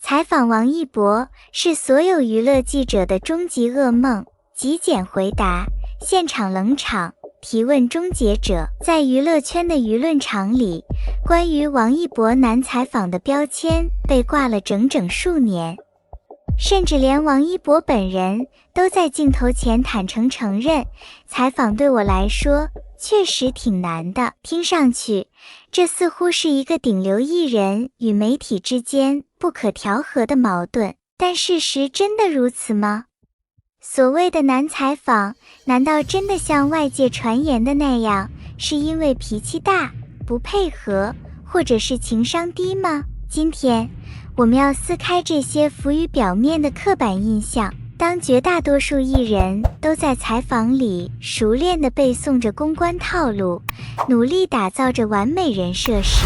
采访王一博是所有娱乐记者的终极噩梦，极简回答，现场冷场，提问终结者。在娱乐圈的舆论场里，关于王一博难采访的标签被挂了整整数年，甚至连王一博本人都在镜头前坦诚承认，采访对我来说确实挺难的。听上去，这似乎是一个顶流艺人与媒体之间不可调和的矛盾，但事实真的如此吗？所谓的难采访，难道真的像外界传言的那样，是因为脾气大、不配合，或者是情商低吗？今天，我们要撕开这些浮于表面的刻板印象。当绝大多数艺人都在采访里熟练地背诵着公关套路，努力打造着完美人设时，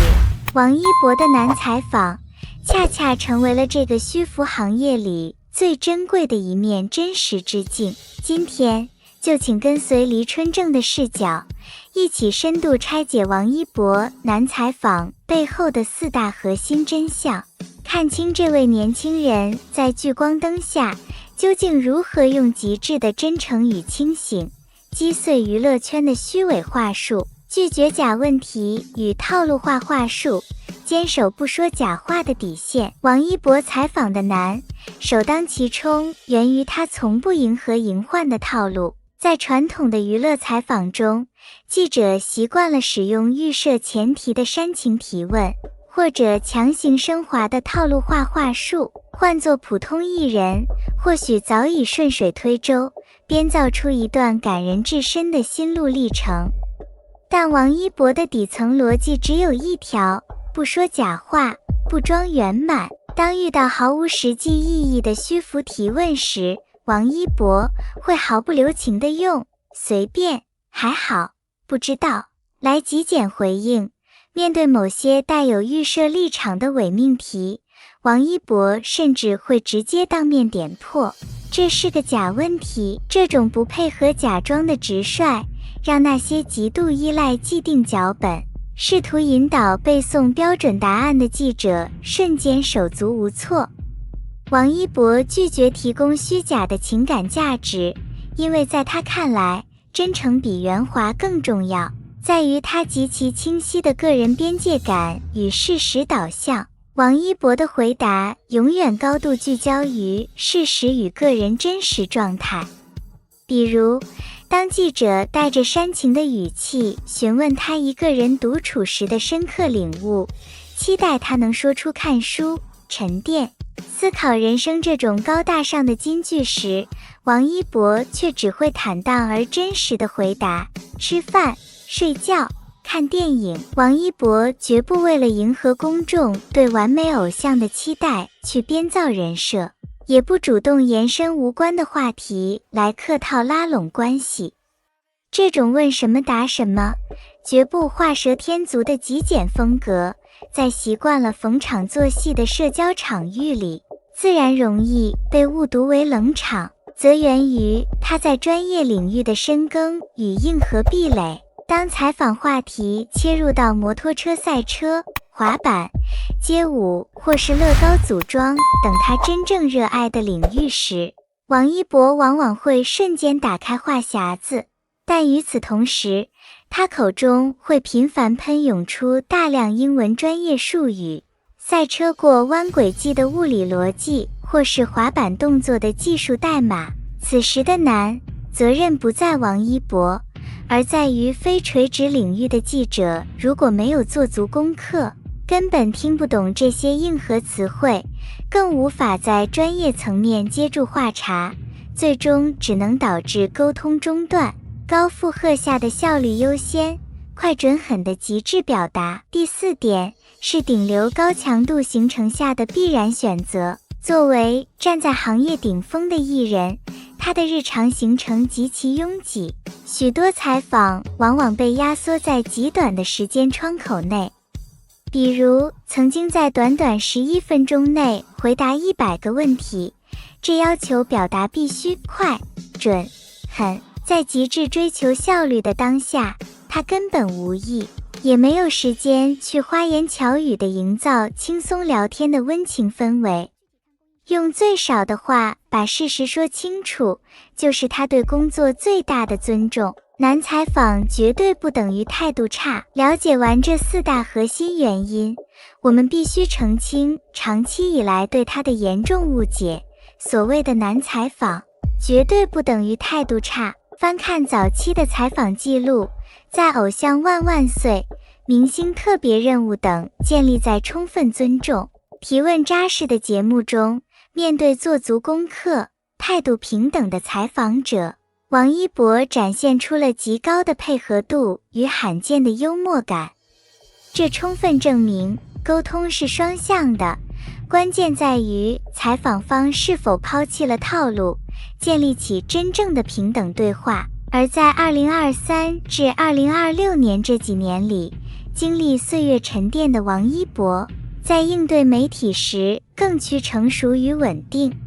王一博的难采访恰恰成为了这个虚浮行业里最珍贵的一面真实之境。今天就请跟随黎春正的视角，一起深度拆解王一博难采访背后的4大核心真相，看清这位年轻人在聚光灯下究竟如何用极致的真诚与清醒，击碎娱乐圈的虚伪话术，拒绝假问题与套路化话术，坚守不说假话的底线。王一博采访的难，首当其冲源于他从不迎合荧幻的套路。在传统的娱乐采访中，记者习惯了使用预设前提的煽情提问，或者强行升华的套路化话术。换作普通艺人，或许早已顺水推舟，编造出一段感人至深的心路历程。但王一博的底层逻辑只有一条：不说假话，不装圆满。当遇到毫无实际意义的虚浮提问时，王一博会毫不留情地用随便、还好、不知道来极简回应。面对某些带有预设立场的伪命题，王一博甚至会直接当面点破，这是个假问题。这种不配合假装的直率，让那些极度依赖既定脚本，试图引导背诵标准答案的记者瞬间手足无措。王一博拒绝提供虚假的情感价值，因为在他看来，真诚比圆滑更重要，在于他极其清晰的个人边界感与事实导向。王一博的回答永远高度聚焦于事实与个人真实状态。比如，当记者带着煽情的语气询问他一个人独处时的深刻领悟，期待他能说出看书、沉淀、思考人生这种高大上的金句时，王一博却只会坦荡而真实地回答：吃饭、睡觉、看电影。王一博绝不为了迎合公众对完美偶像的期待去编造人设，也不主动延伸无关的话题来客套拉拢关系。这种问什么答什么，绝不画蛇添足的极简风格，在习惯了逢场作戏的社交场域里，自然容易被误读为冷场，则源于他在专业领域的深耕与硬核壁垒。当采访话题切入到摩托车赛车、滑板、街舞或是乐高组装等他真正热爱的领域时，王一博往往会瞬间打开话匣子，但与此同时，他口中会频繁喷涌出大量英文专业术语，赛车过弯轨迹的物理逻辑，或是滑板动作的技术代码。此时的难，责任不在王一博，而在于非垂直领域的记者如果没有做足功课，根本听不懂这些硬核词汇，更无法在专业层面接住话茬，最终只能导致沟通中断，高负荷下的效率优先，快准狠的极致表达。第4点是顶流高强度形成下的必然选择。作为站在行业顶峰的艺人，他的日常行程极其拥挤，许多采访往往被压缩在极短的时间窗口内。比如，曾经在短短11分钟内回答100个问题，这要求表达必须快、准、狠。在极致追求效率的当下，他根本无意，也没有时间去花言巧语地营造轻松聊天的温情氛围。用最少的话把事实说清楚，就是他对工作最大的尊重。难采访绝对不等于态度差。了解完这4大核心原因，我们必须澄清长期以来对他的严重误解。所谓的难采访，绝对不等于态度差。翻看早期的采访记录，在偶像万万岁、明星特别任务等建立在充分尊重、提问扎实的节目中，面对做足功课、态度平等的采访者，王一博展现出了极高的配合度与罕见的幽默感。这充分证明沟通是双向的，关键在于采访方是否抛弃了套路，建立起真正的平等对话。而在2023至2026年这几年里，经历岁月沉淀的王一博，在应对媒体时更趋成熟与稳定。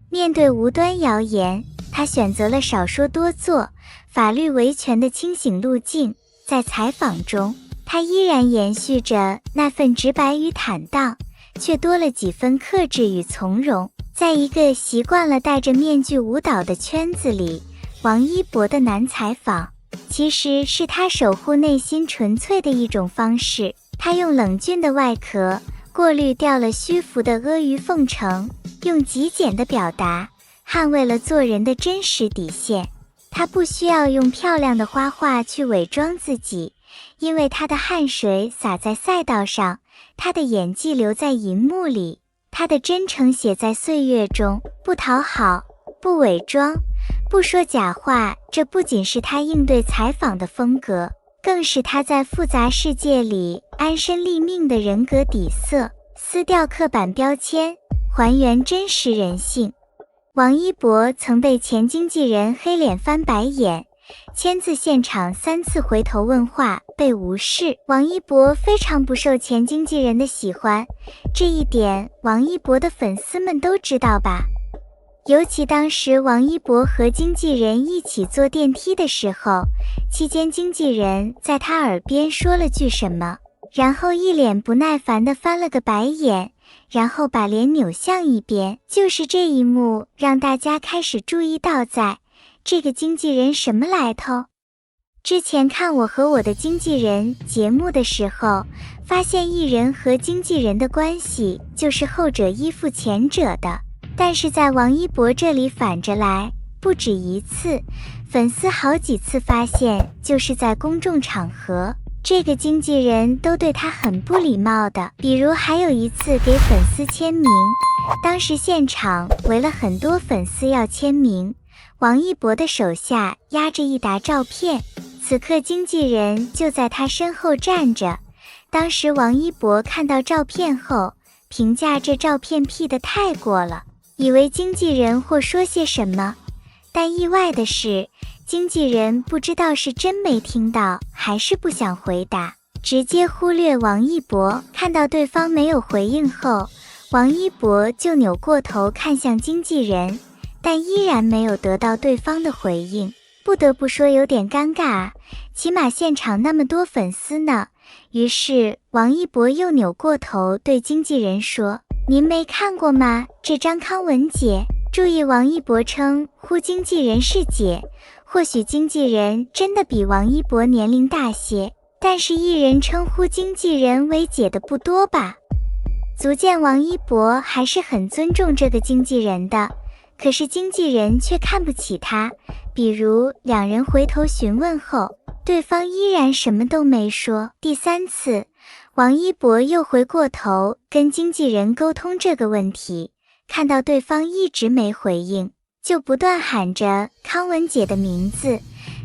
面对无端谣言，他选择了少说多做、法律维权的清醒路径。在采访中，他依然延续着那份直白与坦荡，却多了几分克制与从容。在一个习惯了戴着面具舞蹈的圈子里，王一博的难采访其实是他守护内心纯粹的一种方式。他用冷峻的外壳过滤掉了虚浮的阿谀奉承，用极简的表达捍卫了做人的真实底线。他不需要用漂亮的花画去伪装自己，因为他的汗水洒在赛道上，他的演技留在银幕里，他的真诚写在岁月中。不讨好，不伪装，不说假话，这不仅是他应对采访的风格，更是他在复杂世界里安身立命的人格底色。撕掉刻板标签，还原真实人性。王一博曾被前经纪人黑脸翻白眼，签字现场3次回头问话被无视。王一博非常不受前经纪人的喜欢，这一点王一博的粉丝们都知道吧？尤其当时王一博和经纪人一起坐电梯的时候，期间经纪人在他耳边说了句什么，然后一脸不耐烦地翻了个白眼，然后把脸扭向一边。就是这一幕让大家开始注意到这个经纪人什么来头。之前看我和我的经纪人节目的时候，发现艺人和经纪人的关系就是后者依附前者的，但是在王一博这里反着来，不止一次，粉丝好几次发现就是在公众场合，这个经纪人都对他很不礼貌的。比如还有一次给粉丝签名，当时现场围了很多粉丝要签名，王一博的手下压着一沓照片，此刻经纪人就在他身后站着。当时王一博看到照片后，评价这照片 P 得太过了，以为经纪人或说些什么，但意外的是，经纪人不知道是真没听到还是不想回答，直接忽略王一博。看到对方没有回应后，王一博就扭过头看向经纪人，但依然没有得到对方的回应。不得不说有点尴尬啊，起码现场那么多粉丝呢。于是王一博又扭过头对经纪人说，您没看过吗？这张康文姐。注意，王一博称呼经纪人是姐，或许经纪人真的比王一博年龄大些，但是艺人称呼经纪人为姐的不多吧。足见王一博还是很尊重这个经纪人的，可是经纪人却看不起他。比如两人回头询问后，对方依然什么都没说。第3次，王一博又回过头跟经纪人沟通这个问题，看到对方一直没回应，就不断喊着康文姐的名字，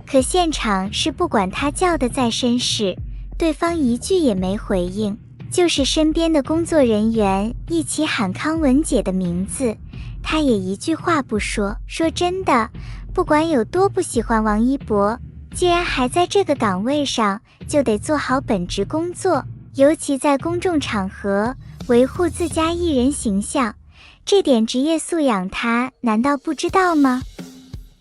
可现场是不管他叫的再绅士，对方一句也没回应，就是身边的工作人员一起喊康文姐的名字，他也一句话不说。说真的，不管有多不喜欢王一博，既然还在这个岗位上，就得做好本职工作，尤其在公众场合维护自家艺人形象，这点职业素养他难道不知道吗？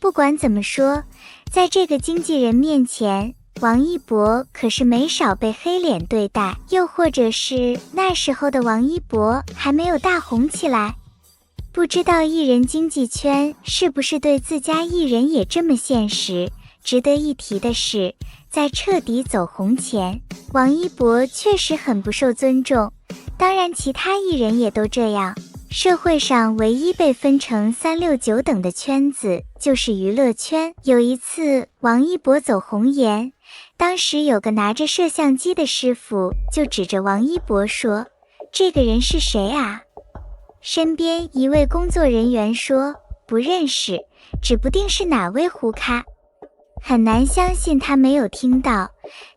不管怎么说，在这个经纪人面前，王一博可是没少被黑脸对待。又或者是那时候的王一博还没有大红起来。不知道艺人经纪圈是不是对自家艺人也这么现实？值得一提的是，在彻底走红前，王一博确实很不受尊重，当然其他艺人也都这样。社会上唯一被分成3、6、9等的圈子就是娱乐圈。有一次王一博走红颜，当时有个拿着摄像机的师傅就指着王一博说：“这个人是谁啊？”身边一位工作人员说：“不认识，指不定是哪位胡咖。”很难相信他没有听到，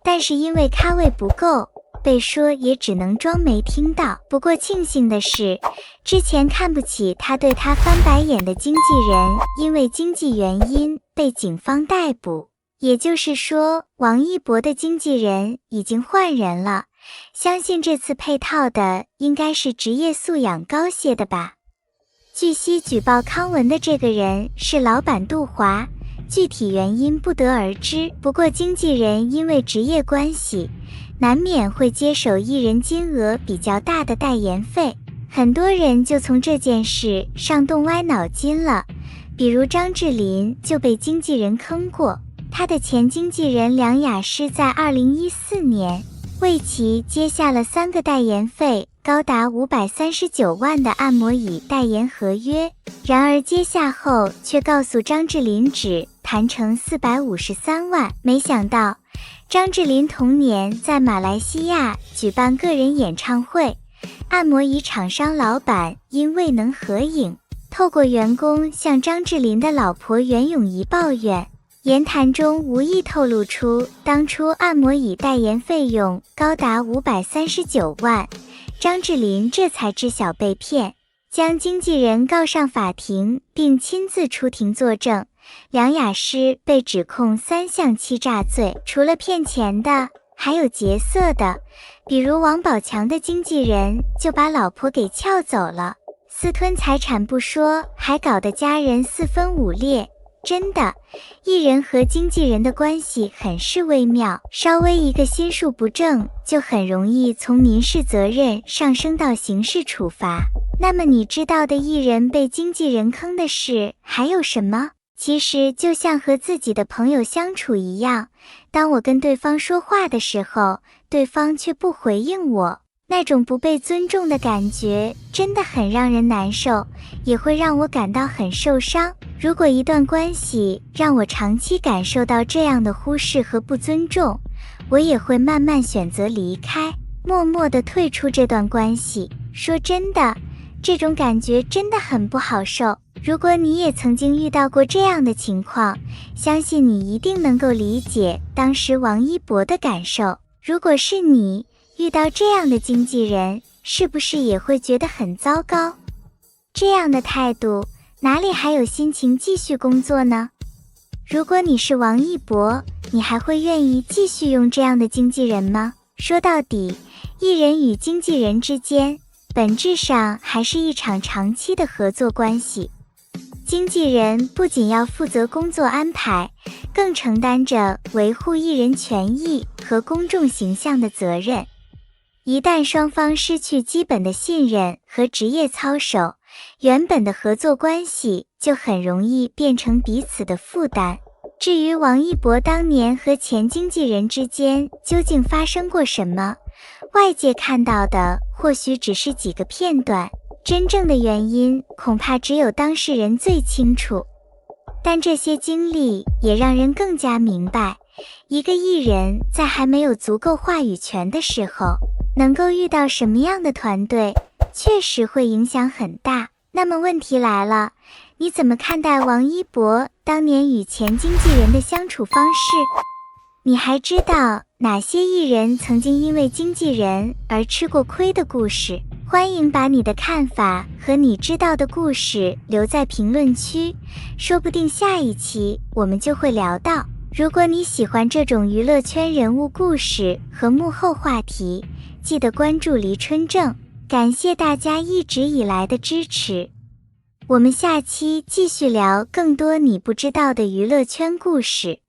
但是因为咖位不够，被说也只能装没听到。不过庆幸的是，之前看不起他对他翻白眼的经纪人因为经济原因被警方逮捕，也就是说王一博的经纪人已经换人了，相信这次配套的应该是职业素养高些的吧。据悉举报康文的这个人是老板杜华，具体原因不得而知，不过经纪人因为职业关系，难免会接手艺人金额比较大的代言费，很多人就从这件事上动歪脑筋了。比如张智霖就被经纪人坑过，他的前经纪人梁雅诗在2014年为其接下了3个代言费高达539万的按摩椅代言合约，然而接下后却告诉张智霖只谈成453万。没想到张智霖同年在马来西亚举办个人演唱会，按摩椅厂商老板因未能合影，透过员工向张智霖的老婆袁咏仪抱怨，言谈中无意透露出当初按摩椅代言费用高达539万，张智霖这才知晓被骗，将经纪人告上法庭并亲自出庭作证。梁雅诗被指控3项欺诈罪，除了骗钱的，还有劫色的，比如王宝强的经纪人就把老婆给撬走了，私吞财产不说，还搞得家人4分5裂。真的，艺人和经纪人的关系很是微妙，稍微一个心术不正，就很容易从民事责任上升到刑事处罚。那么你知道的艺人被经纪人坑的事还有什么？其实就像和自己的朋友相处一样，当我跟对方说话的时候，对方却不回应我，那种不被尊重的感觉真的很让人难受，也会让我感到很受伤。如果一段关系让我长期感受到这样的忽视和不尊重，我也会慢慢选择离开，默默地退出这段关系。说真的，这种感觉真的很不好受。如果你也曾经遇到过这样的情况，相信你一定能够理解当时王一博的感受。如果是你遇到这样的经纪人，是不是也会觉得很糟糕？这样的态度，哪里还有心情继续工作呢？如果你是王一博，你还会愿意继续用这样的经纪人吗？说到底，艺人与经纪人之间本质上还是一场长期的合作关系。经纪人不仅要负责工作安排，更承担着维护艺人权益和公众形象的责任。一旦双方失去基本的信任和职业操守，原本的合作关系就很容易变成彼此的负担。至于王一博当年和前经纪人之间究竟发生过什么，外界看到的或许只是几个片段，真正的原因恐怕只有当事人最清楚。但这些经历也让人更加明白，一个艺人在还没有足够话语权的时候，能够遇到什么样的团队，确实会影响很大。那么问题来了，你怎么看待王一博当年与前经纪人的相处方式？你还知道哪些艺人曾经因为经纪人而吃过亏的故事？欢迎把你的看法和你知道的故事留在评论区，说不定下一期我们就会聊到。如果你喜欢这种娱乐圈人物故事和幕后话题，记得关注黎春正。感谢大家一直以来的支持，我们下期继续聊更多你不知道的娱乐圈故事。